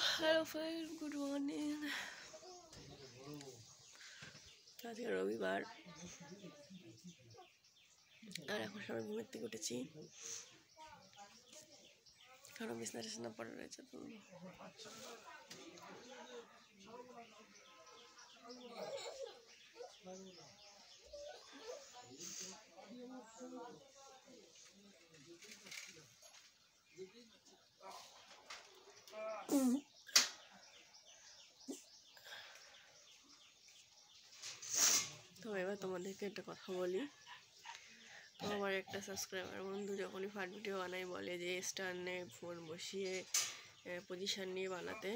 Hello friend, good morning. আজকে রবিবার আর এখন সবাই ঘুমের থেকে উঠেছি, কারণ বিছনা টিছনা পড়ে রয়েছে। তো তো এবার তোমাদেরকে একটা কথা বলি। তো আমার একটা সাবস্ক্রাইবার বন্ধু যখনই ফাট ভিডিও বানাই বলে যে স্ট্যান্ডে ফোন বসিয়ে পজিশন নিয়ে বানাতে।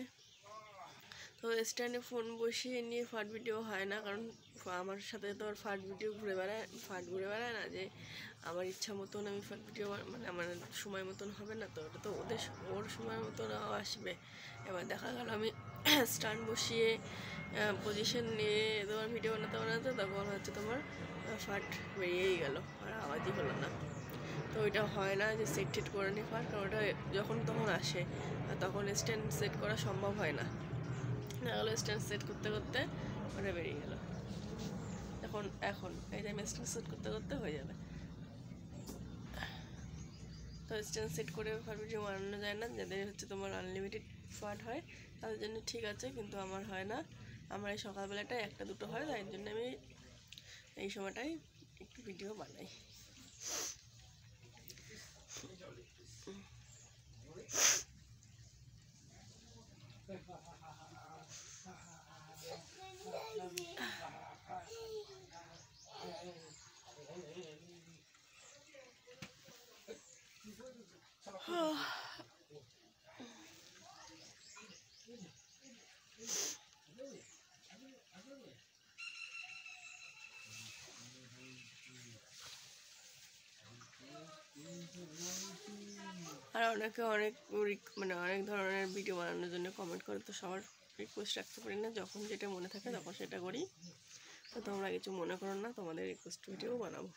তো স্ট্যান্ডে ফোন বসিয়ে নিয়ে ফাট ভিডিও হয় না, কারণ আমার সাথে তো আর ফাট ভিডিও ঘুরে বেড়ায় না যে আমার ইচ্ছা মতন আমি ফাট ভিডিও মানে আমার সময় মতন হবে না। তো ওটা তো ওর সময় মতন আসবে। এবার দেখা গেল আমি স্ট্যান্ড বসিয়ে পজিশন নিয়ে তোমার ভিডিও বানাতে তখন হচ্ছে তোমার ফাট বেরিয়েই গেল আর আওয়াজই হলো না। তো ওইটা হয় না যে সেট করে নি ফাট, কারণ ওটা যখন তখন আসে আর তখন স্ট্যান্ড সেট করা সম্ভব হয় না। গেলো স্ট্যান্ড সেট করতে করতে ওটা বেরিয়ে গেল। এখন এই যে আমি স্ট্যান্ড সেট করতে করতে হয়ে যাবে। তো স্ট্যান্ড সেট করে ফাট ভিডিও বানানো যায় না, যাদের হচ্ছে তোমার আনলিমিটেড ফাট হয় তাদের জন্য ঠিক আছে, কিন্তু আমার হয় না। আমার এই সকালবেলাটাই একটা দুটো হয়, তাই জন্য আমি এই সময়টাই একটু ভিডিও বানাই। আর অনেকে অনেক ধরনের ভিডিও বানানোর জন্য কমেন্ট করে, তো সবার রিকোয়েস্ট রাখতে পারি না, যখন যেটা মনে থাকে তখন সেটা করি। তো তোমরা কিছু মনে করো না, তোমাদের রিকোয়েস্ট ভিডিও বানাবো।